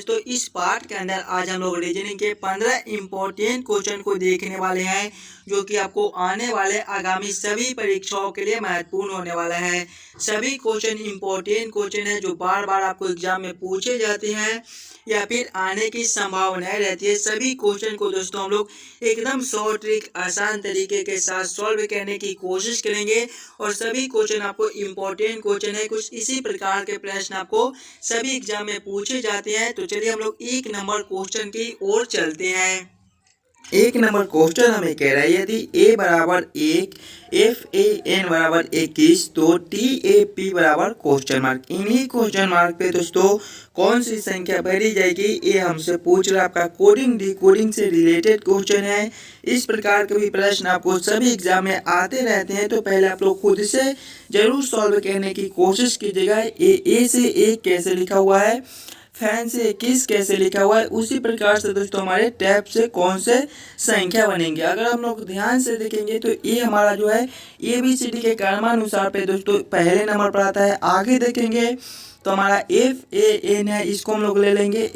दोस्तों इस पार्ट के अंदर आज हम लोग रीजनिंग के 15 इम्पोर्टेंट क्वेश्चन को देखने वाले हैं जो कि आपको आने वाले आगामी सभी परीक्षाओं के लिए महत्वपूर्ण होने वाला है। सभी क्वेश्चन इम्पोर्टेंट क्वेश्चन है जो बार बार आपको एग्जाम में पूछे जाते हैं या फिर आने की संभावनाएं रहती है। सभी क्वेश्चन को दोस्तों हम लोग एकदम शॉर्ट ट्रिक आसान तरीके के साथ सॉल्व करने की कोशिश करेंगे और सभी क्वेश्चन आपको इम्पोर्टेंट क्वेश्चन है। कुछ इसी प्रकार के प्रश्न आपको सभी एग्जाम में पूछे जाते हैं। तो चलिए हम लोग एक नंबर क्वेश्चन की ओर चलते हैं। एक नंबर क्वेश्चन हमें कह रहा है यदि a बराबर 1 FAN बराबर 21 तो TAP बराबर क्वेश्चन मार्क। इन्हीं क्वेश्चन मार्क पे दोस्तों कौन सी संख्या भरी जाएगी ये हमसे पूछ रहा है। आपका कोडिंग डिकोडिंग से रिलेटेड क्वेश्चन है। इस प्रकार के भी प्रश्न आपको सभी एग्जाम में आते रहते हैं। तो पहले आप लोग खुद से जरूर सॉल्व करने की कोशिश कीजिएगा। ए से 1 कैसे लिखा हुआ है, फैन से 21 कैसे लिखा हुआ है, उसी प्रकार से दोस्तों हमारे टैब से कौन से संख्या बनेंगे। अगर हम लोग ध्यान से देखेंगे तो ये हमारा जो है ABCD के क्रमानुसार पे दोस्तों पहले नंबर पर आता है। आगे देखेंगे तो हमारा FAN है, इसको हम लोग ले लेंगे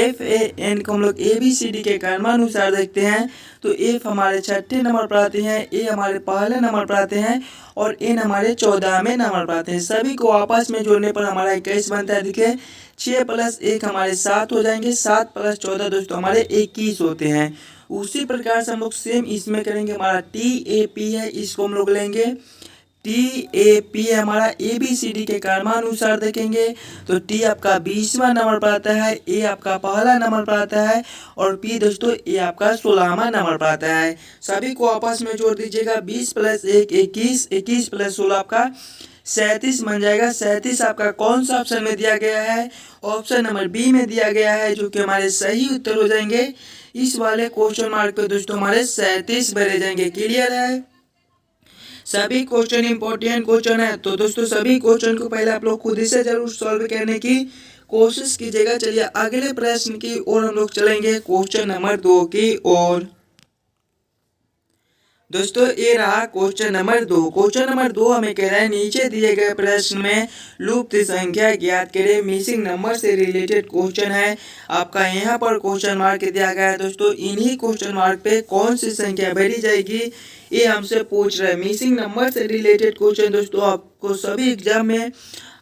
FAN को हम लोग ABCD के क्रमानुसार देखते हैं तो F हमारे 6ठे नंबर पर आते हैं, A हमारे पहले नंबर पर आते हैं और N हमारे 14वें नंबर पर आते हैं। सभी को आपस में जोड़ने पर हमारा 21 बनता है। देखिए 6 + 1 हमारे 7 हो जाएंगे, 7 + 14 दोस्तों हमारे 21 होते हैं। उसी प्रकार से हम लोग सेम इसमें करेंगे। हमारा TAP है, इसको हम लोग लेंगे TAP है हमारा ABCD के क्रमानुसार देखेंगे तो T आपका 20वां नंबर पर आता है, A आपका पहला नंबर पर आता है और P दोस्तों A आपका 16वां नंबर पर आता है। सभी को आपस में जोड़ दीजिएगा। 20 + 1 21, 21 + 16 आपका 37 बन जाएगा। 37 आपका कौन सा ऑप्शन में दिया गया है? ऑप्शन नंबर बी में दिया गया है, जो कि हमारे सही उत्तर हो जाएंगे। इस वाले क्वेश्चन मार्क पे दोस्तों हमारे 37 भरे जाएंगे। क्लियर है? सभी क्वेश्चन इंपॉर्टेंट क्वेश्चन है। तो दोस्तों सभी क्वेश्चन को पहले आप लोग खुद से जरूर सॉल्व करने की कोशिश कीजिएगा। चलिए अगले प्रश्न की ओर हम लोग चलेंगे, क्वेश्चन नंबर 2 की ओर। दोस्तों ये रहा क्वेश्चन नंबर 2। क्वेश्चन नंबर 2 हमें कह रहा है नीचे दिए गए प्रश्न में लुप्त संख्या ज्ञात करें। मिसिंग नंबर से रिलेटेड क्वेश्चन है। आपका यहाँ पर क्वेश्चन मार्क दिया गया है। दोस्तों इन्हीं क्वेश्चन मार्क पे कौन सी संख्या भरी जाएगी ये हमसे पूछ रहा है। मिसिंग नंबर से रिलेटेड क्वेश्चन दोस्तों आपको सभी एग्जाम में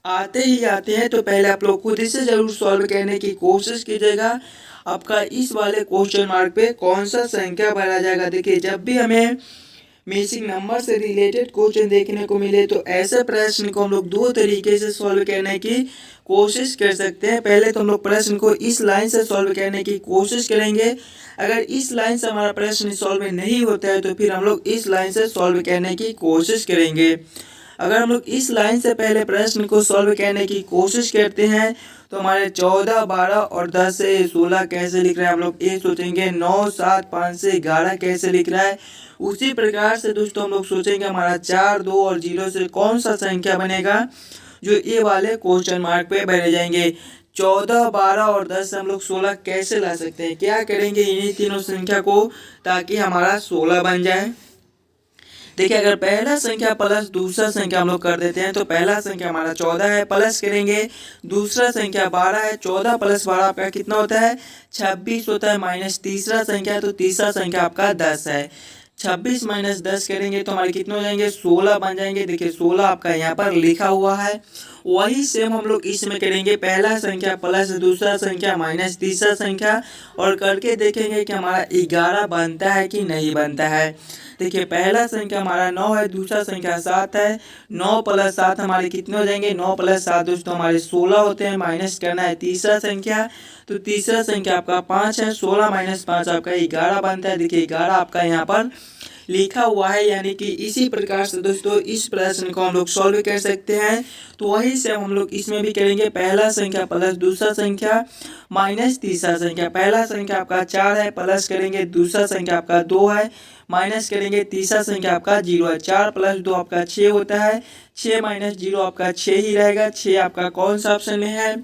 आते ही आते हैं। तो पहले आप लोग खुद से जरूर सॉल्व करने की कोशिश कीजिएगा। आपका इस वाले क्वेश्चन मार्क पे कौन सा संख्या भरा जाएगा। देखिए जब भी हमें मिसिंग नंबर से रिलेटेड क्वेश्चन देखने को मिले तो ऐसे प्रश्न को हम लोग दो तरीके से सॉल्व करने की कोशिश कर सकते हैं। पहले तो हम लोग प्रश्न को इस लाइन से सॉल्व करने की कोशिश करेंगे। अगर इस लाइन से हमारा प्रश्न सॉल्व नहीं होता है तो फिर हम लोग इस लाइन से सॉल्व करने की कोशिश करेंगे। अगर हम लोग इस लाइन से पहले प्रश्न को सॉल्व करने की कोशिश करते हैं तो हमारे 14, 12 और 10 से 16 कैसे लिख रहा है हम लोग ये सोचेंगे। 9, 7, 5 से 11 कैसे लिख रहा है। उसी प्रकार से दोस्तों हम लोग सोचेंगे हमारा 4, 2 और 0 से कौन सा संख्या बनेगा जो ये वाले क्वेश्चन मार्क पे भरे जाएंगे। 14, 12 और 10 से हम लोग 16 कैसे ला सकते हैं। क्या करेंगे इन्हीं तीनों संख्या को ताकि हमारा 16 बन जाए। देखिए अगर पहला संख्या प्लस दूसरा संख्या हम लोग कर देते हैं तो पहला संख्या हमारा 14 है, प्लस करेंगे दूसरा संख्या 12 है। 14 + 12 आपका कितना होता है? 26 होता है। माइनस तीसरा संख्या है तो तीसरा संख्या आपका 10 है। 26 - 10 करेंगे तो हमारे कितने हो जाएंगे? 16 बन जाएंगे। देखिए 16 आपका यहाँ पर लिखा हुआ है। वही सेम हम लोग इसमें करेंगे। पहला संख्या प्लस दूसरा संख्या माइनस तीसरा संख्या और करके देखेंगे कि हमारा 11 बनता है कि नहीं बनता है। देखिए पहला संख्या हमारा 9 है, दूसरा संख्या 7 है। 9 + 7 हमारे कितने हो जाएंगे? 9 + 7 दोस्तों हमारे 16 होते हैं। माइनस करना है तीसरा संख्या तो तीसरा संख्या आपका 5 है। 16 - 5 आपका 11 बनता है। देखिए 11 आपका यहाँ पर लिखा हुआ है। यानी कि इसी प्रकार से दोस्तों इस प्रश्न को हम लोग सॉल्व कर सकते हैं। तो वही से हम लोग इसमें भी करेंगे। पहला संख्या प्लस दूसरा संख्या माइनस तीसरा संख्या। पहला संख्या आपका 4 है, प्लस करेंगे दूसरा संख्या आपका 2 है, माइनस करेंगे तीसरा संख्या आपका 0 है। 4 + 2 आपका 6 होता है। 6 - 0 आपका 6 ही रहेगा। 6 आपका कौन सा ऑप्शन में है?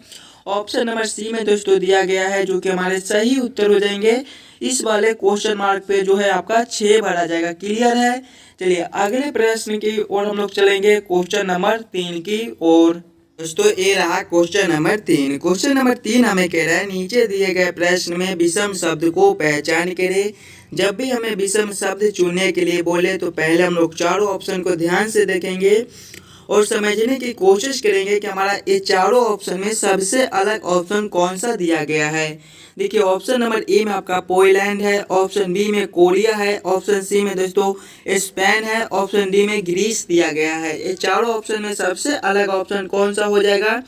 ऑप्शन नंबर सी में दोस्तों दिया गया है, जो कि हमारे सही उत्तर हो जाएंगे। इस वाले क्वेश्चन मार्क पे जो है आपका 6 भरा जाएगा। क्लियर है? चलिए अगले प्रश्न की ओर हम लोग चलेंगे, क्वेश्चन नंबर 3 की ओर। दोस्तों ये रहा क्वेश्चन नंबर 3। क्वेश्चन नंबर 3 हमें कह रहा है नीचे दिए गए प्रश्न में विषम शब्द को पहचान करें। जब भी हमें विषम शब्द चुनने के लिए बोले तो पहले हम लोग चारों ऑप्शन को ध्यान से देखेंगे और समझने की कोशिश करेंगे कि हमारा ये चारों ऑप्शन में सबसे अलग ऑप्शन कौन सा दिया गया है। देखिए ऑप्शन नंबर ए में आपका पोलैंड है, ऑप्शन बी में कोरिया है, ऑप्शन सी में दोस्तों स्पेन है, ऑप्शन डी में ग्रीस दिया गया है। ये चारों ऑप्शन में सबसे अलग ऑप्शन कौन सा हो जाएगा,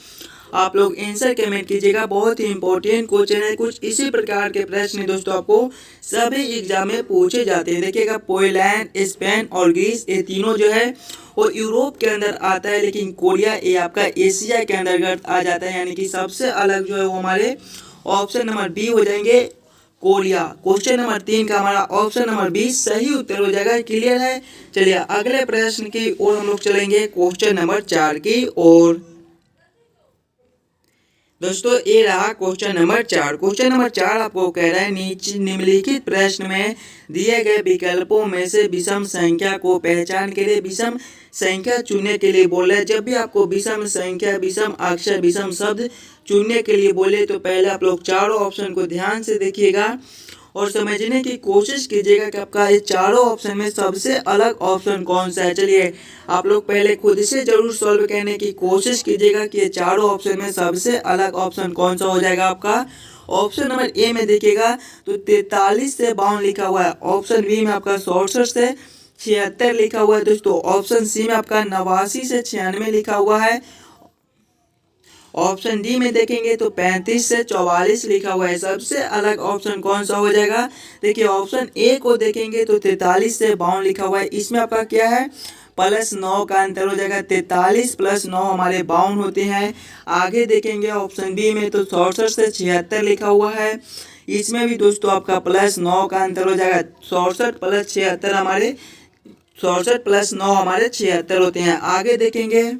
आप लोग आंसर कमेंट कीजिएगा। बहुत ही इंपॉर्टेंट क्वेश्चन है, कुछ इसी प्रकार के प्रश्न दोस्तों आपको सभी एग्जाम में पूछे जाते हैं। देखिएगा पोलैंड, स्पेन और ग्रीस ये तीनों जो है वो यूरोप के अंदर आता है, लेकिन कोरिया ये आपका एशिया के अंतर्गत आ जाता है। यानी कि सबसे अलग जो है वो हमारे ऑप्शन नंबर बी हो जाएंगे, कोरिया। क्वेश्चन नंबर 3 का हमारा ऑप्शन नंबर बी सही उत्तर हो जाएगा। क्लियर है। चलिए अगले प्रश्न की ओर हम लोग चलेंगे, क्वेश्चन नंबर 4 की ओर। दोस्तों ये रहा क्वेश्चन नंबर 4। क्वेश्चन नंबर 4 आपको कह रहा है नीचे निम्नलिखित प्रश्न में दिए गए विकल्पों में से विषम संख्या को पहचान के लिए विषम संख्या चुनने के लिए बोल रहे हैं। जब भी आपको विषम संख्या, विषम अक्षर, विषम शब्द चुनने के लिए बोले तो पहले आप लोग चारों ऑप्शन को ध्यान से देखिएगा और समझने की कोशिश कीजिएगा कि आपका ये चारों ऑप्शन में सबसे अलग ऑप्शन कौन सा है। चलिए आप लोग पहले खुद से जरूर सॉल्व करने की कोशिश कीजिएगा कि ये चारों ऑप्शन में सबसे अलग ऑप्शन कौन सा हो जाएगा आपका। ऑप्शन नंबर ए में देखिएगा तो 43 से 52 लिखा हुआ है, ऑप्शन बी में आपका 67 से 76 लिखा हुआ है दोस्तों, ऑप्शन सी में आपका 89 से 96 लिखा हुआ है, ऑप्शन डी में देखेंगे तो 35 से 44 लिखा हुआ है। सबसे अलग ऑप्शन कौन सा हो जाएगा, देखिए ऑप्शन ए को देखेंगे तो 43 से 52 लिखा हुआ है। इसमें आपका क्या है, +9 का अंतर हो जाएगा। 43 + 9 हमारे 52 होते हैं। आगे देखेंगे ऑप्शन बी में तो 67 से 76 लिखा हुआ है। इसमें भी दोस्तों आपका +9 का अंतर हो जाएगा। 67 + 76 हमारे 67 + 9 हमारे 76 होते हैं। आगे देखेंगे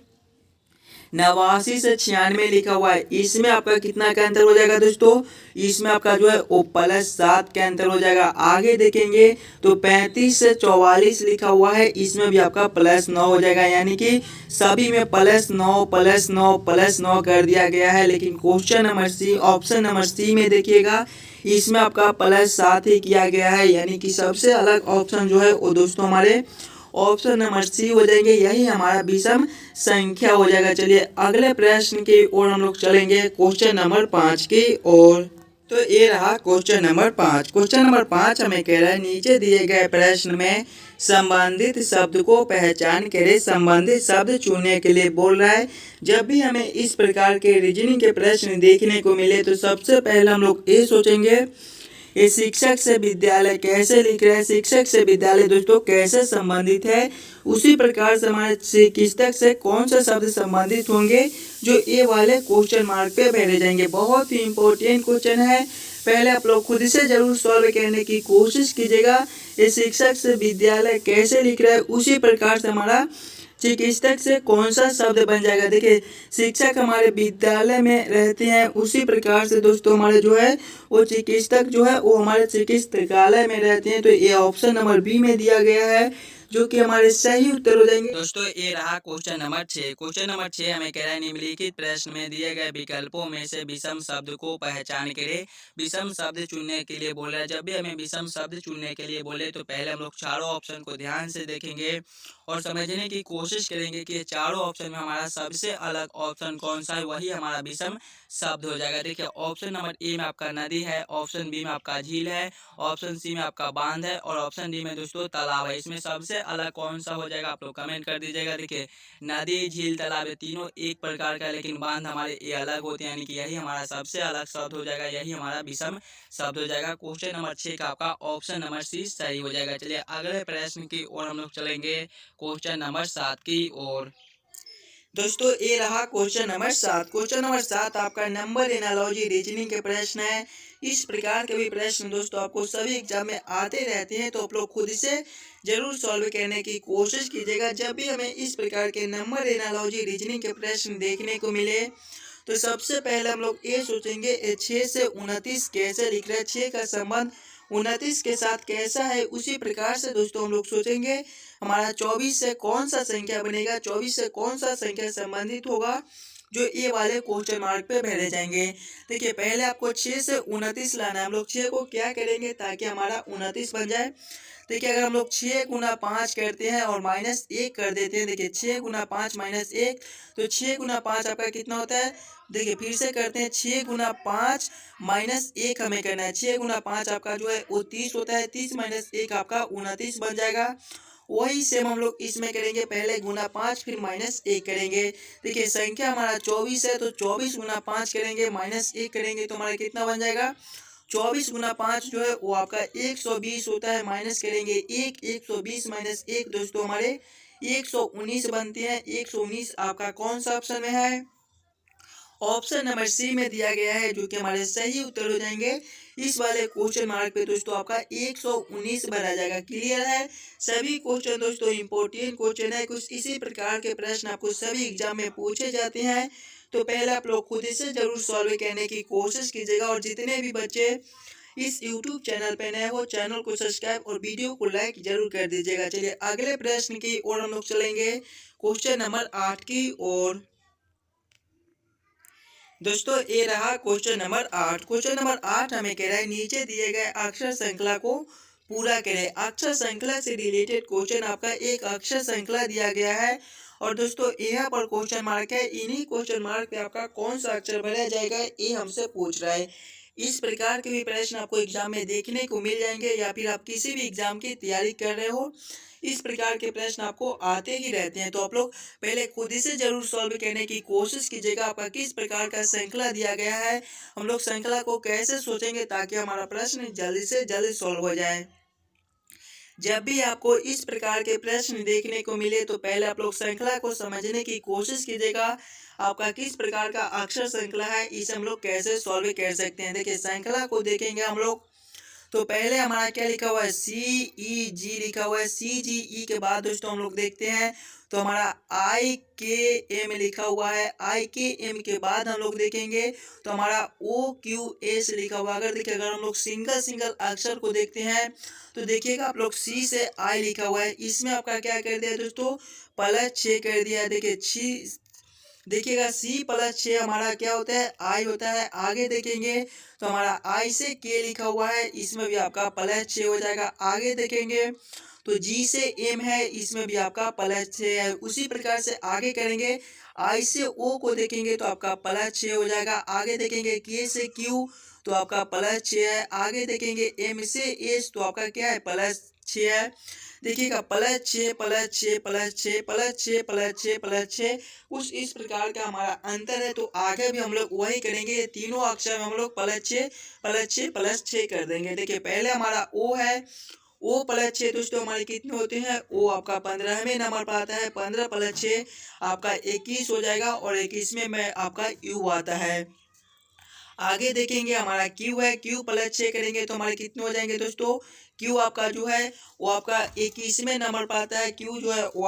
89 से 96 लिखा हुआ है। इसमें आपका कितना का अंतर हो जाएगा दोस्तों, इसमें आपका जो है वो +7 का अंतर हो जाएगा। आगे देखेंगे तो 35 से 44 लिखा हुआ है, इसमें भी आपका +9 हो जाएगा। यानी कि सभी में +9 +9 +9 कर दिया गया है। लेकिन question number C, option number C में देखिएगा इसमें आपका +7 ही किया गया है। यानी कि सबसे अलग ऑप्शन जो है वो दोस्तों हमारे ऑप्शन नंबर सी हो जाएंगे, यही हमारा विषम संख्या हो जाएगा। चलिए अगले प्रश्न की ओर हम लोग चलेंगे, क्वेश्चन नंबर 5 की ओर। तो ये रहा क्वेश्चन नंबर 5। क्वेश्चन नंबर 5 हमें कह रहा है नीचे दिए गए प्रश्न में संबंधित शब्द को पहचान करें। संबंधित शब्द चुनने के लिए बोल रहा है। जब भी हमें इस प्रकार के रीजनिंग के प्रश्न देखने को मिले तो सबसे पहले हम लोग ये सोचेंगे ये शिक्षक से विद्यालय कैसे लिख रहे हैं, शिक्षक से विद्यालय दोस्तों कैसे संबंधित है। उसी प्रकार से हमारे चिकित्सक से कौन सा शब्द संबंधित होंगे जो ये वाले क्वेश्चन मार्क पे भेजे जाएंगे। बहुत ही इंपॉर्टेंट क्वेश्चन है, पहले आप लोग खुद से जरूर सॉल्व करने की कोशिश कीजिएगा। ये शिक्षक से विद्यालय कैसे लिख रहा है उसी प्रकार से हमारा चिकित्सक से कौन सा शब्द बन जाएगा। देखिए शिक्षक हमारे विद्यालय में रहते हैं, उसी प्रकार से दोस्तों हमारे जो है वो चिकित्सक जो है वो हमारे चिकित्सालय में रहते हैं। तो ये ऑप्शन नंबर बी में दिया गया है जो कि हमारे सही उत्तर हो जाएंगे। दोस्तों ये रहा क्वेश्चन नंबर 6। क्वेश्चन नंबर 6 हमें कह रहा है निम्नलिखित प्रश्न में दिए गए विकल्पों में से विषम शब्द को पहचान करें। विषम शब्द चुनने के लिए बोल रहा है। जब भी हमें विषम शब्द चुनने के लिए बोले तो पहले हम लोग चारों ऑप्शन को ध्यान से देखेंगे और समझने की कोशिश करेंगे कि चारों ऑप्शन में हमारा सबसे अलग ऑप्शन कौन सा है, वही हमारा विषम शब्द हो जाएगा। देखिए ऑप्शन नंबर ए में आपका नदी है, ऑप्शन बी में आपका झील है, ऑप्शन सी में आपका बांध है और ऑप्शन डी में दोस्तों तालाब है। इसमें सबसे अलग कौन सा हो जाएगा आप लोग कमेंट कर दीजिएगा। देखिए नदी, झील, तालाब ये तीनों एक प्रकार का है, लेकिन बांध हमारे ये अलग होते हैं। यानी कि यही हमारा सबसे अलग शब्द हो जाएगा, यही हमारा विषम शब्द हो जाएगा। क्वेश्चन नंबर 6 का आपका ऑप्शन नंबर सी सही हो जाएगा। चलिए अगले प्रश्न की ओर हम लोग चलेंगे, क्वेश्चन नंबर 7 की ओर। दोस्तों ये रहा क्वेश्चन नंबर 7। क्वेश्चन नंबर 7 आपका नंबर एनालॉजी रीजनिंग के प्रश्न है। इस प्रकार के भी प्रश्न दोस्तों आपको सभी एग्जाम में आते रहते हैं, तो आप लोग खुद से जरूर सॉल्व करने की कोशिश कीजिएगा। जब भी हमें इस प्रकार के नंबर एनालॉजी रीजनिंग के प्रश्न देखने को मिले तो सबसे पहले हम लोग ये सोचेंगे 6 से 29 कैसे लिख रहे हैं, 6 का संबंध 29 के साथ कैसा है। उसी प्रकार से दोस्तों हम लोग सोचेंगे हमारा 24 से कौन सा संख्या बनेगा, 24 से कौन सा संख्या संबंधित होगा। जो ये वाले क्वेश्चन मार्क पे भरे जाएंगे। देखिए पहले आपको 6 से 29 लाना है। हम लोग 6 को क्या करेंगे ताकि हमारा 29 बन जाए। देखिए अगर हम लोग 6 गुना 5 करते हैं और माइनस 1 कर देते हैं, देखिए 6 गुना 5 माइनस 1, तो 6 गुना 5 आपका कितना होता है। देखिए फिर से करते हैं, 6 गुना 5 माइनस 1 हमें करना है। 6 गुना 5 आपका जो है वो 30 होता है। 30 माइनस 1 आपका 29 बन जाएगा। वही सेम हम लोग इसमें करेंगे, पहले गुना 5 फिर माइनस 1 करेंगे। देखिए संख्या हमारा 24 है, तो 24 गुना 5 करेंगे माइनस 1 करेंगे तो हमारा कितना बन जाएगा। 24 गुना 5 जो है वो आपका 120 होता है। माइनस करेंगे 120 माइनस 1 दोस्तों हमारे 119 बनते हैं। 119 आपका कौन सा ऑप्शन में है। ऑप्शन नंबर सी में दिया गया है, जो कि हमारे सही उत्तर हो जाएंगे। इस वाले क्वेश्चन मार्क पे दोस्तों आपका 119 भरा जाएगा। क्लियर है। सभी क्वेश्चन दोस्तों इंपॉर्टेंट क्वेश्चन है। कुछ इसी प्रकार के प्रश्न आपको सभी एग्जाम में पूछे जाते हैं, तो पहले आप लोग खुद से जरूर सॉल्व करने की कोशिश कीजिएगा। और जितने भी बच्चे इस YouTube चैनल पे नए हो, चैनल को सब्सक्राइब और वीडियो को लाइक जरूर कर दीजिएगा। चलिए अगले प्रश्न की ओर हम लोग चलेंगे, क्वेश्चन नंबर 8 की ओर। दोस्तों ये रहा क्वेश्चन नंबर 8। क्वेश्चन नंबर 8 हमें कह रहा है नीचे दिए गए अक्षर श्रृंखला को पूरा करें। अक्षर श्रृंखला से रिलेटेड क्वेश्चन आपका एक अक्षर श्रृंखला दिया गया है और दोस्तों यहाँ पर क्वेश्चन मार्क है। इन्हीं क्वेश्चन मार्क पे आपका कौन सा अक्षर भरा जाएगा ये हमसे पूछ रहा है। इस प्रकार के भी प्रश्न आपको एग्जाम में देखने को मिल जाएंगे, या फिर आप किसी भी एग्जाम की तैयारी कर रहे हो, इस प्रकार के प्रश्न आपको आते ही रहते हैं। तो आप लोग पहले खुद से जरूर सॉल्व करने की कोशिश कीजिएगा। आपका किस प्रकार का श्रृंखला दिया गया है, हम लोग श्रृंखला को कैसे सोचेंगे ताकि हमारा प्रश्न जल्दी से जल्दी सॉल्व हो जाए। जब भी आपको इस प्रकार के प्रश्न देखने को मिले तो पहले आप लोग श्रृंखला को समझने की कोशिश कीजिएगा। आपका किस प्रकार का अक्षर श्रृंखला है, इसे हम लोग कैसे सॉल्व कर सकते हैं। देखिए श्रृंखला को देखेंगे हम लोग, तो पहले हमारा क्या लिखा हुआ है, CEG लिखा हुआ है। CGE के बाद दोस्तों हम लोग देखते हैं तो हमारा IKM लिखा हुआ है। IKM के बाद हम लोग देखेंगे तो हमारा OQS लिखा हुआ। अगर हम लोग सिंगल सिंगल अक्षर को देखते हैं तो देखिएगा आप लोग C से I लिखा हुआ है, इसमें आपका क्या कर दिया दोस्तों, +6 कर दिया। देखिएगा C+6 हमारा क्या होता है, I होता है। आगे देखेंगे तो हमारा I से K लिखा हुआ है, इसमें भी आपका +6 हो जाएगा। आगे देखेंगे तो G से M है, इसमें भी आपका +6 है। उसी प्रकार से आगे करेंगे, I से O को देखेंगे तो आपका +6 हो जाएगा। आगे देखेंगे K से Q तो आपका +6 है। आगे देखेंगे M से S तो आपका क्या है, +6 है। देखिएगा +6 +6 +6 +6 +6 +6 कुछ इस प्रकार का हमारा अंतर है। तो आगे भी हम लोग वही करेंगे, तीनों अक्षर में हम लोग +6 +6 +6 कर देंगे। देखिए पहले हमारा O है, O+6 दोस्तों हमारे कितने होते हैं, O आपका 15वें नंबर पर आता है। 15 + 6 आपका 21 हो जाएगा और 21वें में आपका U आता है। आगे देखेंगे हमारा Q है, Q+6 करेंगे तो हमारे कितने हो जाएंगे दोस्तों, Q आपका जो है वो आपका 21वें नंबर पर आता है। Q जो है वो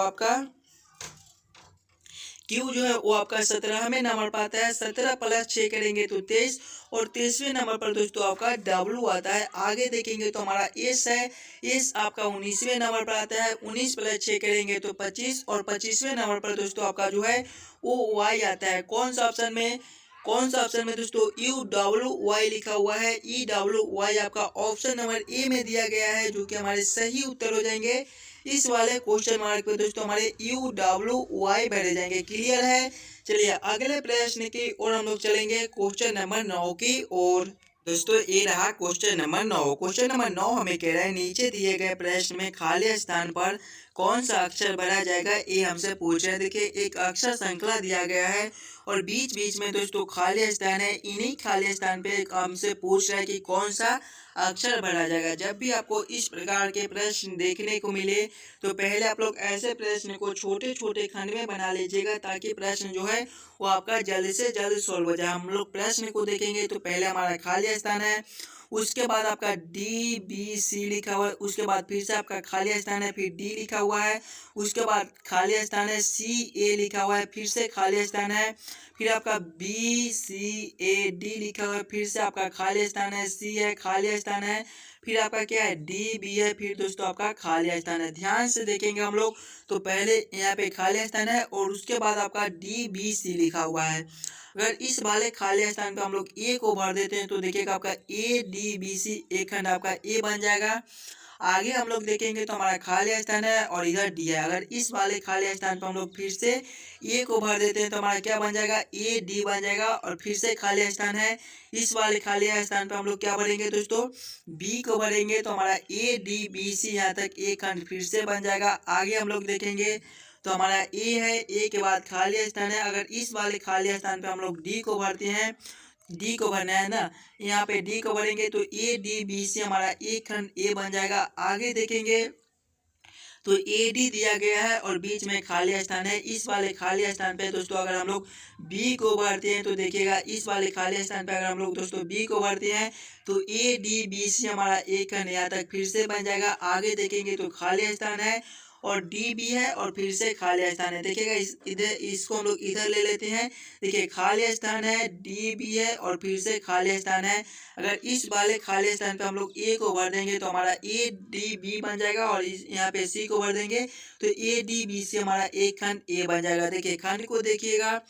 आपका 17वें नंबर पर आता है। 17 + 6 करेंगे तो 23 और 23वें नंबर पर दोस्तों आपका W आता है। आगे देखेंगे तो हमारा S है, S आपका 19वें नंबर पर आता है। 19 + 6 करेंगे तो 25 और 25वें नंबर पर दोस्तों आपका जो है वो Y आता है। कौन सा ऑप्शन में दोस्तों, UWY लिखा हुआ है। EWY आपका ऑप्शन नंबर ए में दिया गया है, जो कि हमारे सही उत्तर हो जाएंगे। इस वाले क्वेश्चन मार्क पे दोस्तों हमारे UWY भरे जाएंगे। क्लियर है। चलिए अगले प्रश्न की ओर हम लोग चलेंगे, क्वेश्चन नंबर 9 की ओर। दोस्तों ये रहा क्वेश्चन नंबर 9। क्वेश्चन नंबर 9 हमें कह रहा है नीचे दिए गए प्रश्न में खाली स्थान पर कौन सा अक्षर भरा जाएगा, ये हमसे पूछ रहे हैं। देखिए एक अक्षर श्रृंखला दिया गया है और बीच बीच में दोस्तों खाली स्थान है। इन्हीं खाली स्थान पे हमसे पूछ रहा है कि कौन सा अक्षर भरा जाएगा। जब भी आपको इस प्रकार के प्रश्न देखने को मिले तो पहले आप लोग ऐसे प्रश्न को छोटे छोटे खंड में बना लीजिएगा, ताकि प्रश्न जो है वो आपका जल्द से जल्द सॉल्व हो जाए। हम लोग प्रश्न को देखेंगे तो पहले हमारा खाली स्थान है, उसके बाद आपका डी बी सी लिखा हुआ है, उसके बाद फिर से आपका खाली स्थान है, फिर डी लिखा हुआ है, उसके बाद खाली स्थान है, सी ए लिखा हुआ है, फिर से खाली स्थान है, फिर आपका बी सी ए डी लिखा हुआ है, फिर से आपका खाली स्थान है, सी है, खाली स्थान है, फिर आपका क्या है डी बी है, फिर दोस्तों आपका खाली स्थान है। ध्यान से देखेंगे हम लोग तो पहले यहाँ पे खाली स्थान है और उसके बाद आपका डी बी सी लिखा हुआ है। अगर इस वाले खाली स्थान पे हम लोग ए को भर देते हैं तो देखिएगा आपका ए डी बी सी एक खंड आपका ए बन जाएगा। आगे हम लोग देखेंगे तो हमारा खाली स्थान है और इधर डी है। अगर इस वाले खाली स्थान पर हम लोग फिर से ए को भर देते हैं तो हमारा क्या बन जाएगा ए डी बन जाएगा और फिर से खाली स्थान है। इस वाले खाली स्थान पर हम लोग क्या भरेंगे दोस्तों बी को भरेंगे तो हमारा ए डी बी सी यहाँ तक एक खंड फिर से बन जाएगा। आगे हम लोग देखेंगे तो हमारा ए है, ए के बाद खाली स्थान है। अगर इस वाले खाली स्थान पे हम लोग डी को भरते हैं, डी को भरना है ना, यहाँ पे डी को भरेंगे तो ए डी बी सी हमारा एक खंड ए बन जाएगा। आगे देखेंगे तो ए डी दिया गया है और बीच में खाली स्थान है। इस वाले खाली स्थान पे दोस्तों अगर हम लोग बी को भरते हैं तो देखिएगा इस वाले खाली स्थान पे अगर हम लोग दोस्तों बी को भरते हैं तो ए डी बी सी हमारा एक खंड यहाँ तक फिर से बन जाएगा। आगे देखेंगे तो खाली स्थान है और डी भी है और फिर से खाली स्थान है। देखिएगा इधर इसको हम लोग इधर ले लेते हैं। देखिए खाली स्थान है, डी भी है और फिर से खाली स्थान है। अगर इस वाले खाली स्थान पे हम लोग ए को भर देंगे तो हमारा ए डी बी बन जाएगा और यहाँ पे सी को भर देंगे तो ए डी बी सी हमारा एक खंड ए बन जाएगा। देखिए खंड को देखिएगा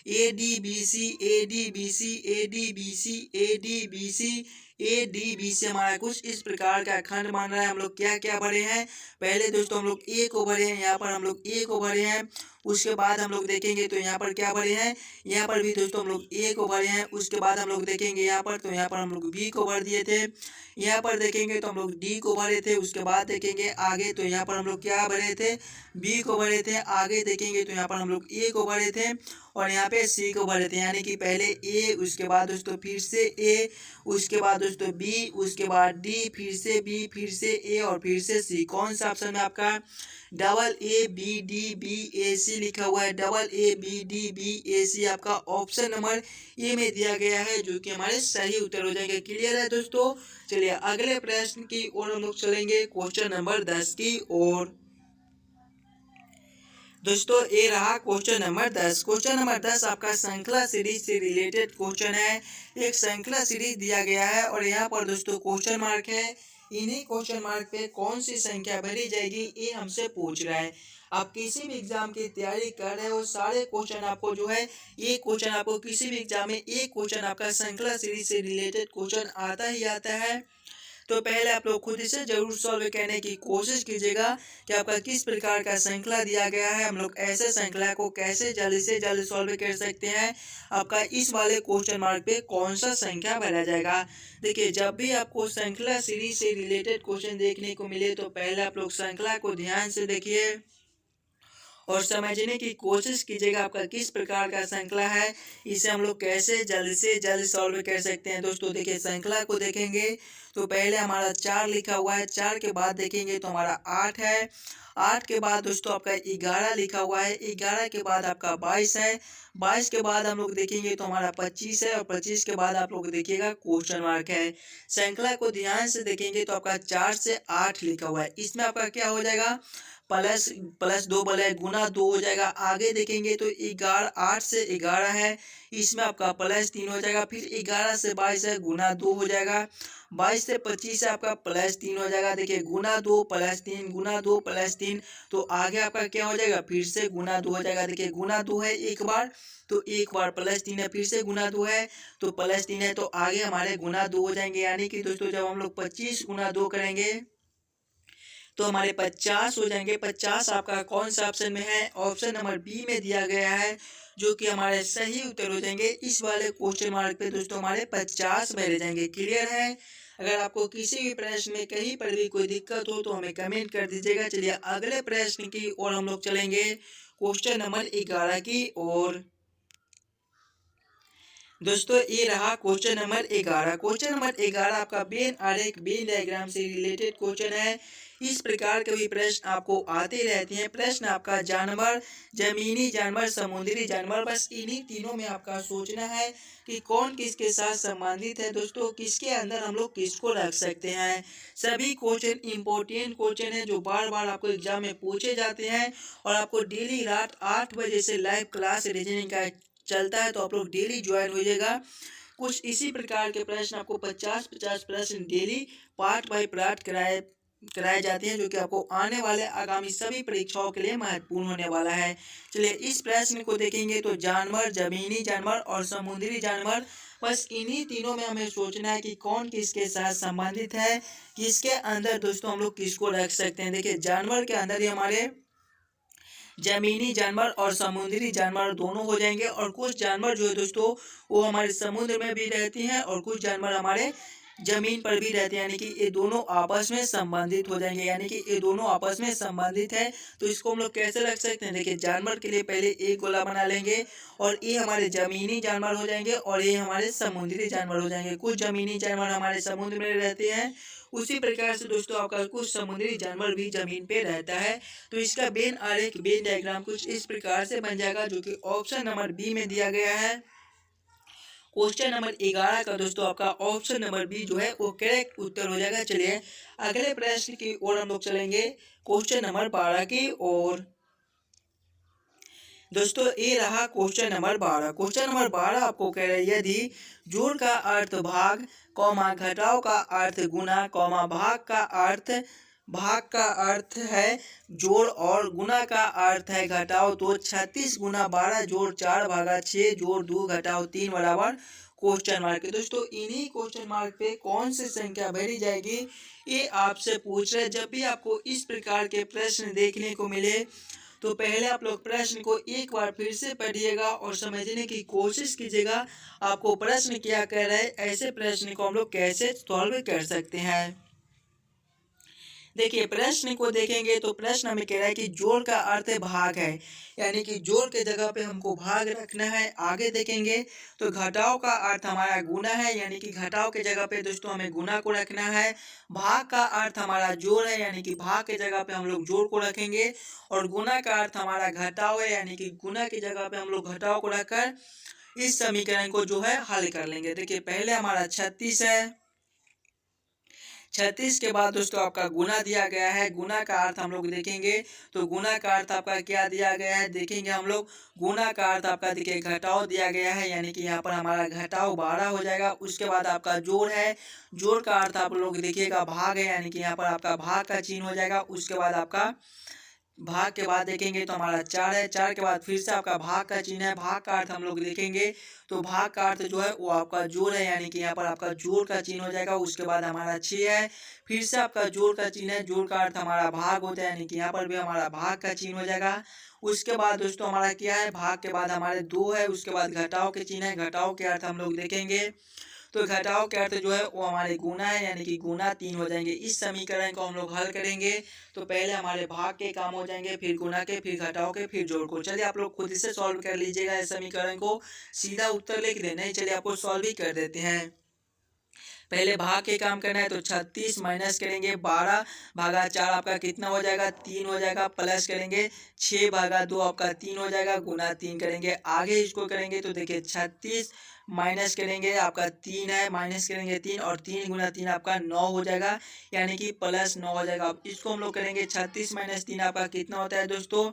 A D B C A D B C A D B C A D B C A D B C हमारा कुछ इस प्रकार का खंड मान रहा है। हम लोग क्या क्या भरे हैं, पहले दोस्तों हम लोग ए को भरे हैं, यहाँ पर हम लोग ए को भरे हैं। उसके बाद हम लोग देखेंगे तो यहाँ पर क्या भरे हैं, यहाँ पर भी दोस्तों हम लोग ए को भरे हैं। उसके बाद हम लोग देखेंगे यहाँ पर तो यहाँ पर हम लोग बी को भर दिए थे। यहाँ पर देखेंगे तो हम लोग डी को भरे थे। उसके बाद देखेंगे आगे तो यहाँ पर हम लोग क्या भरे थे, बी को भरे थे। आगे देखेंगे तो यहाँ पर हम लोग ए को भरे थे और यहाँ पे सी को भरे थे। यानी कि पहले ए, उसके बाद दोस्तों फिर से ए, उसके बाद दोस्तों बी, उसके बाद डी, फिर से बी, फिर से ए और फिर से सी। कौन सा ऑप्शन में आपका double A B D B A C लिखा हुआ है। Double A B D B A C आपका ऑप्शन नंबर ए में दिया गया है जो कि हमारे सही उत्तर हो जाएंगे। क्लियर है दोस्तों। चलिए अगले प्रश्न की ओर हम लोग चलेंगे, क्वेश्चन नंबर 10 की ओर। दोस्तों ये रहा क्वेश्चन नंबर 10। क्वेश्चन नंबर 10 आपका श्रृंखला सीरीज से रिलेटेड क्वेश्चन है। एक श्रृंखला सीरीज दिया गया है और यहाँ पर दोस्तों क्वेश्चन मार्क है। इन्हीं क्वेश्चन मार्क पे कौन सी संख्या भरी जाएगी ये हमसे पूछ रहा है। आप किसी भी एग्जाम की तैयारी कर रहे हो, सारे क्वेश्चन आपको जो है ये क्वेश्चन आपको किसी भी एग्जाम में एक क्वेश्चन आपका श्रृंखला सीरीज से रिलेटेड क्वेश्चन आता ही आता है। तो पहले आप लोग खुद से जरूर सॉल्व करने की कोशिश कीजिएगा कि आपका किस प्रकार का श्रृंखला दिया गया है, हम लोग ऐसे श्रृंखला को कैसे जल्द से जल्द सॉल्व कर सकते हैं, आपका इस वाले क्वेश्चन मार्क पे कौन सा संख्या भरा जाएगा। देखिए जब भी आपको श्रृंखला सीरीज से रिलेटेड क्वेश्चन देखने को मिले तो पहले आप लोग श्रृंखला को ध्यान से देखिए और समझने की कोशिश कीजिएगा आपका किस प्रकार का श्रृंखला है, इसे हम लोग कैसे जल्द से जल्द सॉल्व कर सकते हैं। दोस्तों देखिए श्रृंखला को देखेंगे तो पहले हमारा 4 लिखा हुआ है, 4 के बाद देखेंगे तो हमारा 8 है, 8 के बाद दोस्तों आपका 11 लिखा हुआ है, 11 के बाद आपका 22 है, 22 के बाद हम लोग देखेंगे तो हमारा 25 है और 25 के बाद आप लोग देखिएगा क्वेश्चन मार्क है। श्रृंखला को ध्यान से देखेंगे तो आपका 4 से 8 लिखा हुआ है, इसमें आपका क्या हो जाएगा प्लस 2 बले गुना 2 हो जाएगा। आगे देखेंगे तो 8 से 11 है, इसमें आपका +3 हो जाएगा। फिर 11 से 22 है, गुना 2 हो जाएगा। 22 से 25 है आपका +3 हो जाएगा। देखिए गुना 2 +3 गुना 2 +3 तो आगे आपका क्या हो जाएगा, फिर से गुना 2 हो जाएगा। देखिए गुना 2 है एक बार तो एक बार +3 है, फिर से गुना 2 है तो +3 है, तो आगे हमारे गुना 2 हो जाएंगे। यानी कि दोस्तों जब हम लोग 25 गुना 2 करेंगे तो हमारे 50 हो जाएंगे। 50 आपका कौन सा ऑप्शन में है, ऑप्शन नंबर बी में दिया गया है जो कि हमारे सही उत्तर हो जाएंगे। इस वाले क्वेश्चन मार्क पे दोस्तों हमारे 50 भरे जाएंगे। क्लियर है। अगर आपको किसी भी प्रश्न में कहीं पर भी कोई दिक्कत हो तो हमें कमेंट कर दीजिएगा। चलिए अगले प्रश्न की ओर हम लोग चलेंगे, क्वेश्चन नंबर 11 की ओर। दोस्तों ये रहा क्वेश्चन नंबर 11। क्वेश्चन नंबर 11 आपका वेन आरेख वेन डायग्राम से रिलेटेड क्वेश्चन है। इस प्रकार के भी प्रश्न आपको आते रहते हैं। प्रश्न आपका जानवर, जमीनी जानवर, समुद्री जानवर, बस इन्हीं तीनों में आपका सोचना है कि कौन किसके साथ संबंधित है। दोस्तों किसके अंदर हम लोग किसको रख सकते हैं। सभी क्वेश्चन इंपॉर्टेंट क्वेश्चन है जो बार बार आपको एग्जाम में पूछे जाते हैं और आपको डेली रात 8 बजे से लाइव क्लास रीजनिंग का चलता है, तो आप लोग डेली ज्वाइन होइएगा। कुछ इसी प्रकार के प्रश्न आपको 50-50 प्रश्न डेली पार्ट बाय पार्ट कराए जाते हैं, जो कि आपको आने वाले आगामी सभी परीक्षाओं के लिए महत्वपूर्ण होने वाला है। चलिए इस प्रश्न को देखेंगे तो जानवर, जमीनी जानवर और समुद्री जानवर, बस इन्हीं तीनों में हमें सोचना है कि कौन किसके साथ संबंधित है, किसके अंदर दोस्तों हम लोग किसको रख सकते हैं। देखिए जानवर के अंदर ही हमारे जमीनी जानवर और समुद्री जानवर दोनों हो जाएंगे, और कुछ जानवर जो है दोस्तों वो हमारे समुद्र में भी रहती हैं और कुछ जानवर हमारे जमीन पर भी रहते हैं, यानी कि ये दोनों आपस में संबंधित हो जाएंगे, यानी कि ये दोनों आपस में संबंधित है। तो इसको हम लोग कैसे रख सकते हैं। देखिए जानवर के लिए पहले एक गोला बना लेंगे और ये हमारे जमीनी जानवर हो जाएंगे और ये हमारे समुद्री जानवर हो जाएंगे। कुछ जमीनी जानवर हमारे समुद्र में रहते हैं, उसी प्रकार से दोस्तों आपका कुछ समुद्री जानवर भी जमीन पे रहता है। तो इसका वेन आरेख वेन डायग्राम कुछ इस प्रकार से बन जाएगा, जो कि ऑप्शन नंबर बी में दिया गया है। क्वेश्चन नंबर 11 का दोस्तों आपका ऑप्शन नंबर बी जो है वो करेक्ट उत्तर हो जाएगा। चलिए अगले प्रश्न की ओर हम लोग चलेंगे, क्वेश्चन नंबर 12 की ओर। दोस्तों ये रहा क्वेश्चन नंबर 12। क्वेश्चन नंबर 12 आपको कह रहे हैं यदि जोड़ का अर्थ भाग, घटाव का अर्थ गुना, भाग का अर्थ है जोड़ और गुना का अर्थ है घटाव, तो 36 गुना 12 जोड़ 4 भागा 6 जोड़ 2 घटाव 3 बराबर क्वेश्चन मार्क। दोस्तों इन्हीं क्वेश्चन मार्क पे कौन सी संख्या भरी जाएगी ये आपसे पूछ रहे। जब भी आपको इस प्रकार के प्रश्न देखने को मिले तो पहले आप लोग प्रश्न को एक बार फिर से पढ़िएगा और समझने की कोशिश कीजिएगा आपको प्रश्न क्या कह रहा है, ऐसे प्रश्न को हम लोग कैसे सॉल्व कर सकते हैं। देखिए प्रश्न को देखेंगे तो प्रश्न हमें कह रहा है कि जोड़ का अर्थ भाग है, यानी कि जोड़ के जगह पे हमको भाग रखना है। आगे देखेंगे तो घटाव का अर्थ हमारा गुना है, यानी कि घटाव के जगह पे दोस्तों हमें गुना को रखना है। भाग का अर्थ हमारा जोड़ है, यानी कि भाग के जगह पे हम लोग जोड़ को रखेंगे, और गुना का अर्थ हमारा घटाव है, यानी कि गुना की जगह पे हम लोग घटाव को रखकर इस समीकरण को जो है हल कर लेंगे। देखिए पहले हमारा 36 है, 36 के बाद दोस्तों आपका गुना दिया गया है। गुना का अर्थ हम लोग देखेंगे तो गुना का अर्थ आपका क्या दिया गया है, देखेंगे हम लोग। गुना का अर्थ आपका देखिए घटाव दिया गया है, यानी कि यहाँ पर हमारा घटाव 12 हो जाएगा। उसके बाद आपका जोड़ है, जोड़ का अर्थ आप लोग देखिएगा भाग है, यानी कि यहाँ पर आपका भाग का चिन्ह हो जाएगा। उसके बाद आपका भाग के बाद देखेंगे तो हमारा 4 है, 4 के बाद फिर से आपका भाग का चिन्ह है। भाग का अर्थ हम लोग देखेंगे तो भाग का अर्थ जो है वो आपका जोड़ है, यानी कि यहाँ पर आपका जोड़ का चिन्ह हो जाएगा। उसके बाद हमारा 6 है, फिर से आपका जोड़ का चिन्ह है। जोड़ का अर्थ हमारा भाग होता है, यानी कि यहाँ पर भी हमारा भाग का चिन्ह हो जाएगा। उसके बाद दोस्तों हमारा क्या है, भाग के बाद हमारे 2 है। उसके बाद घटाव के चिन्ह है, घटाव के अर्थ हम लोग देखेंगे तो घटाव के अर्थ जो है वो हमारे गुना है, यानी कि गुना 3 हो जाएंगे। इस समीकरण को हम लोग हल करेंगे तो पहले हमारे भाग के काम हो जाएंगे, फिर गुना के, फिर घटाव के, फिर जोड़ को। चलिए आप लोग खुद से सॉल्व कर लीजिएगा इस समीकरण को, सीधा उत्तर लिख देना है। चलिए आपको सॉल्व ही कर देते हैं। पहले भाग के काम करना है तो 36 माइनस करेंगे 12 भागा 4 आपका कितना हो जाएगा, 3 हो जाएगा। प्लस करेंगे 6 भागा 2 आपका 3 हो जाएगा, गुना 3 करेंगे। आगे इसको करेंगे तो देखिए 36 माइनस करेंगे आपका 3 है, माइनस करेंगे 3 और 3 गुना 3 आपका 9 हो जाएगा, यानी कि प्लस 9 हो जाएगा। अब इसको हम लोग करेंगे 36 माइनस 3 आपका कितना होता है दोस्तों,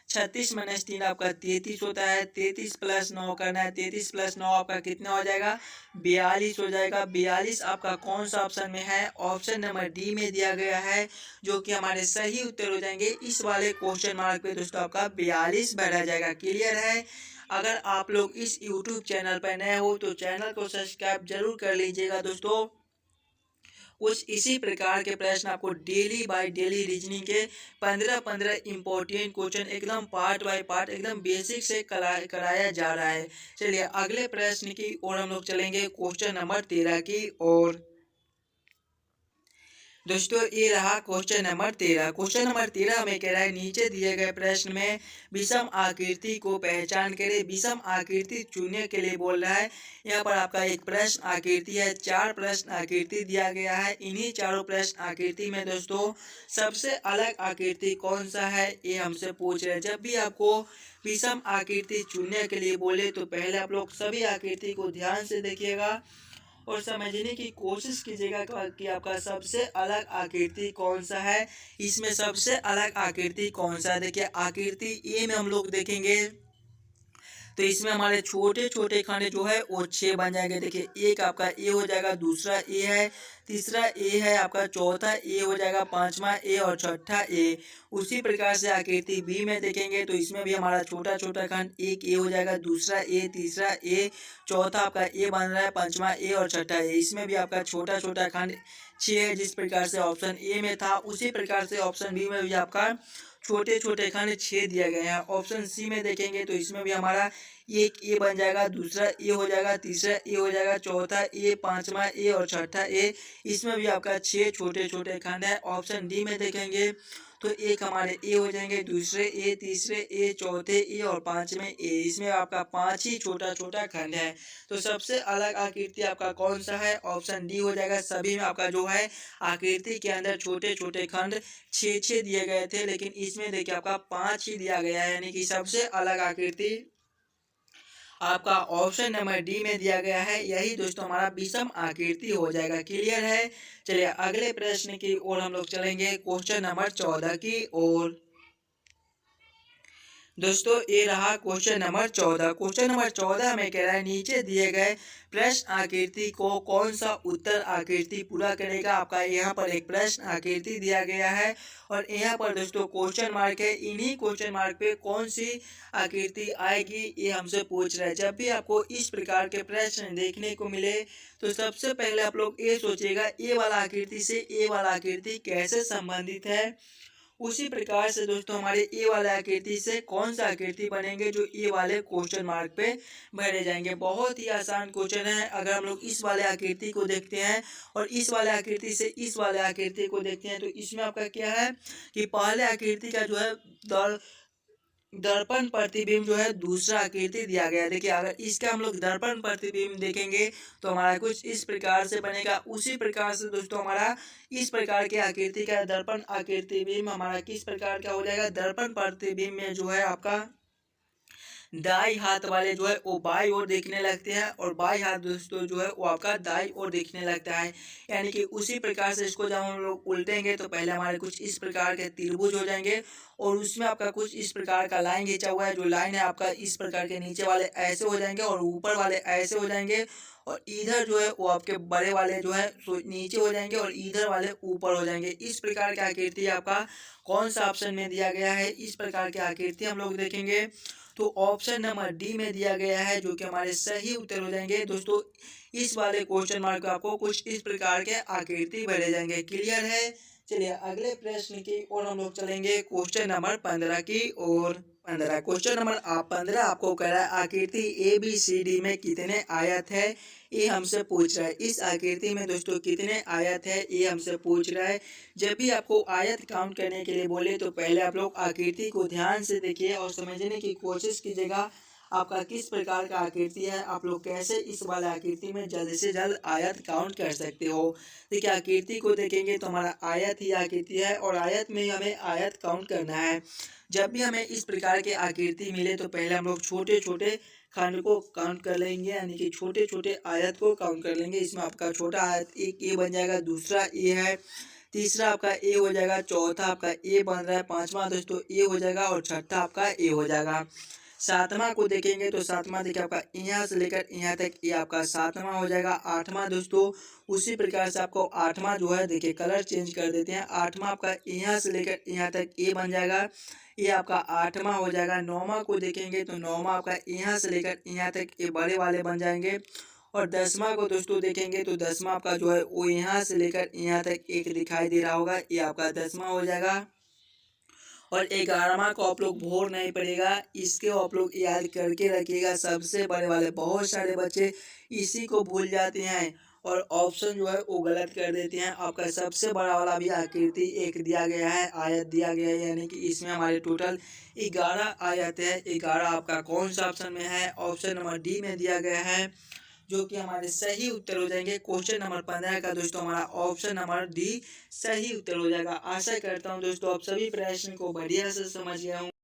36 माइनस 3 आपका 33 होता है। 33 प्लस 9 करना है, 33 प्लस 9 आपका कितना हो जाएगा, 42 हो जाएगा। 42 आपका कौन सा ऑप्शन में है, ऑप्शन नंबर डी में दिया गया है, जो कि हमारे सही उत्तर हो जाएंगे। इस वाले क्वेश्चन मार्क पे दोस्तों आपका 42 भरा जाएगा। क्लियर है। अगर आप लोग इस यूट्यूब चैनल पर नए हो तो चैनल को सब्सक्राइब जरूर कर लीजिएगा दोस्तों। कुछ इसी प्रकार के प्रश्न आपको डेली बाय डेली रीजनिंग के 15-15 इंपॉर्टेंट क्वेश्चन एकदम पार्ट बाय पार्ट एकदम बेसिक से कराया जा रहा है। चलिए अगले प्रश्न की ओर हम लोग चलेंगे, क्वेश्चन नंबर 13 की ओर। दोस्तों ये रहा क्वेश्चन नंबर 13। क्वेश्चन नंबर 13 हमें कह रहा है नीचे दिए गए प्रश्न में विषम आकृति को पहचान करें। विषम आकृति चुनने के लिए बोल रहा है। यहाँ पर आपका एक प्रश्न आकृति है, 4 प्रश्न आकृति दिया गया है। इन्हीं चारों प्रश्न आकृति में दोस्तों सबसे अलग आकृति कौन सा है ये हमसे पूछ रहे हैं। जब भी आपको विषम आकृति चुनने के लिए बोले तो पहले आप लोग सभी आकृति को ध्यान से देखिएगा और समझने की कोशिश कीजिएगा कि आपका सबसे अलग आकृति कौन सा है। इसमें सबसे अलग आकृति कौन सा है, देखिए आकृति ए में हम लोग देखेंगे तो इसमें हमारे छोटे छोटे खंड जो है वो 6 बन जाएंगे। देखिए एक आपका ए हो जाएगा, दूसरा ए है, तीसरा ए है, आपका चौथा ए हो जाएगा, पांचवा ए और छठा ए। उसी प्रकार से आकृति बी में देखेंगे तो इसमें भी हमारा छोटा छोटा खंड एक ए हो जाएगा, दूसरा ए, तीसरा ए, चौथा आपका ए बन रहा है, पांचवा ए और छठा ए। इसमें भी आपका छोटा छोटा खंड 6 है। जिस प्रकार से ऑप्शन ए में था उसी प्रकार से ऑप्शन बी में भी आपका छोटे छोटे खंड 6 दिया गया है। ऑप्शन सी में देखेंगे तो इसमें भी हमारा एक ए बन जाएगा, दूसरा ए हो जाएगा, तीसरा ए हो जाएगा, चौथा ए, पांचवा ए और छठा ए। इसमें भी आपका 6 छोटे छोटे खंड है। ऑप्शन डी में देखेंगे तो एक हमारे ए हो जाएंगे, दूसरे ए, तीसरे ए, चौथे ए और पांचवें ए। इसमें आपका 5 ही छोटा छोटा खंड है। तो सबसे अलग आकृति आपका कौन सा है, ऑप्शन डी हो जाएगा। सभी में आपका जो है आकृति के अंदर छोटे छोटे खंड 6 दिए गए थे, लेकिन इसमें देखिए आपका 5 ही दिया गया है, यानी कि सबसे अलग आकृति आपका ऑप्शन नंबर डी में दिया गया है। यही दोस्तों हमारा विषम आकृति हो जाएगा। क्लियर है। चलिए अगले प्रश्न की ओर हम लोग चलेंगे, क्वेश्चन नंबर 14 की ओर। दोस्तों ये रहा क्वेश्चन नंबर 14। क्वेश्चन नंबर 14 हमें कह रहा है नीचे दिए गए प्रश्न आकृति को कौन सा उत्तर आकृति पूरा करेगा। आपका यहाँ पर एक प्रश्न आकृति दिया गया है और यहाँ पर दोस्तों क्वेश्चन मार्क है। इन्हीं क्वेश्चन मार्क पे कौन सी आकृति आएगी ये हमसे पूछ रहा है। जब भी आपको इस प्रकार के प्रश्न देखने को मिले तो सबसे पहले आप लोग ये सोचिएगा ए वाला आकृति से ए वाला आकृति कैसे संबंधित है। उसी प्रकार से दोस्तों हमारे ए वाले आकृति से कौन सा आकृति बनेंगे जो ए वाले क्वेश्चन मार्क पे भरे जाएंगे। बहुत ही आसान क्वेश्चन है। अगर हम लोग इस वाले आकृति को देखते हैं और इस वाले आकृति से इस वाले आकृति को देखते हैं तो इसमें आपका क्या है कि पहले आकृति का जो है दर्पण प्रतिबिंब जो है दूसरा आकृति दिया गया है। देखिए अगर इसका हम लोग दर्पण प्रतिबिंब देखेंगे तो हमारा कुछ इस प्रकार से बनेगा। उसी प्रकार से दोस्तों हमारा इस प्रकार के आकृति का दर्पण आकृति बिंब हमारा किस प्रकार का हो जाएगा। दर्पण प्रतिबिंब में जो है आपका दाई हाथ वाले जो है वो बाई ओर देखने लगते हैं और बाई हाथ दोस्तों जो है वो आपका दाई ओर देखने लगता है। यानी कि उसी प्रकार से इसको जब हम लोग उल्टेंगे तो पहले हमारे कुछ इस प्रकार के त्रिभुज हो जाएंगे और उसमें आपका कुछ इस प्रकार का लाइन खींचा हुआ है। जो लाइन है आपका इस प्रकार के नीचे वाले ऐसे हो जाएंगे और ऊपर वाले ऐसे हो जाएंगे और इधर जो है वो आपके बड़े वाले जो है नीचे हो जाएंगे और इधर वाले ऊपर हो जाएंगे। इस प्रकार की आकृति आपका कौन सा ऑप्शन में दिया गया है। इस प्रकार की आकृति हम लोग देखेंगे तो ऑप्शन नंबर डी में दिया गया है जो कि हमारे सही उत्तर हो जाएंगे। दोस्तों इस वाले क्वेश्चन मार्क आपको कुछ इस प्रकार के आकृति भरे जाएंगे। क्लियर है। चलिए अगले प्रश्न की ओर हम लोग चलेंगे, क्वेश्चन नंबर 15 की ओर। 15 क्वेश्चन नंबर 15 आपको कह रहा है आकृति ABCD में कितने आयत है ये हमसे पूछ रहा है। इस आकृति में दोस्तों कितने आयत है ये हमसे पूछ रहा है। जब भी आपको आयत काउंट करने के लिए बोले तो पहले आप लोग आकृति को ध्यान से देखिए और समझने की कोशिश कीजिएगा आपका किस प्रकार का आकृति है। आप लोग कैसे इस वाले आकृति में जल्द से जल्द आयत काउंट कर सकते हो। देखिए आकृति को देखेंगे तो हमारा आयत ही आकृति है और आयत में हमें आयत काउंट करना है। जब भी हमें इस प्रकार के आकृति मिले तो पहले हम लोग छोटे छोटे खंड को काउंट कर लेंगे, यानी कि छोटे छोटे आयत को काउंट कर लेंगे। इसमें आपका छोटा आयत एक ए बन जाएगा, दूसरा ए है, तीसरा आपका ए हो जाएगा, चौथा आपका ए बन रहा है, पांचवा दोस्तों ए हो जाएगा और छठा आपका ए हो जाएगा। सातवां को देखेंगे तो सातवां देखिए आपका यहाँ से लेकर यहाँ तक ये आपका सातवां हो जाएगा। आठवां दोस्तों उसी प्रकार से आपको आठवां जो है देखिए कलर चेंज कर देते हैं। आठवां आपका यहाँ से लेकर यहाँ तक ए बन जाएगा, ये आपका आठवां हो जाएगा। नौवां को देखेंगे तो नौवां आपका यहाँ से लेकर यहाँ तक ये बड़े वाले बन जाएंगे। और 10वां को दोस्तों देखेंगे तो 10वां आपका जो है वो यहाँ से लेकर यहाँ तक एक दिखाई दे रहा होगा, ये आपका 10वां हो जाएगा। और 11वां को आप लोग भूल नहीं पड़ेगा, इसके आप लोग याद करके रखिएगा। सबसे बड़े वाले बहुत सारे बच्चे इसी को भूल जाते हैं और ऑप्शन जो है वो गलत कर देते हैं। आपका सबसे बड़ा वाला भी आकृति एक दिया गया है, आयत दिया गया है, यानी कि इसमें हमारे टोटल 11 आयत है। 11 आपका कौन सा ऑप्शन में है? ऑप्शन नंबर डी में दिया गया है, जो कि हमारे सही उत्तर हो जाएंगे। क्वेश्चन नंबर 15 का दोस्तों हमारा ऑप्शन नंबर डी सही उत्तर हो जाएगा। आशा करता हूँ दोस्तों आप सभी प्रश्न को बढ़िया से समझ गए होंगे।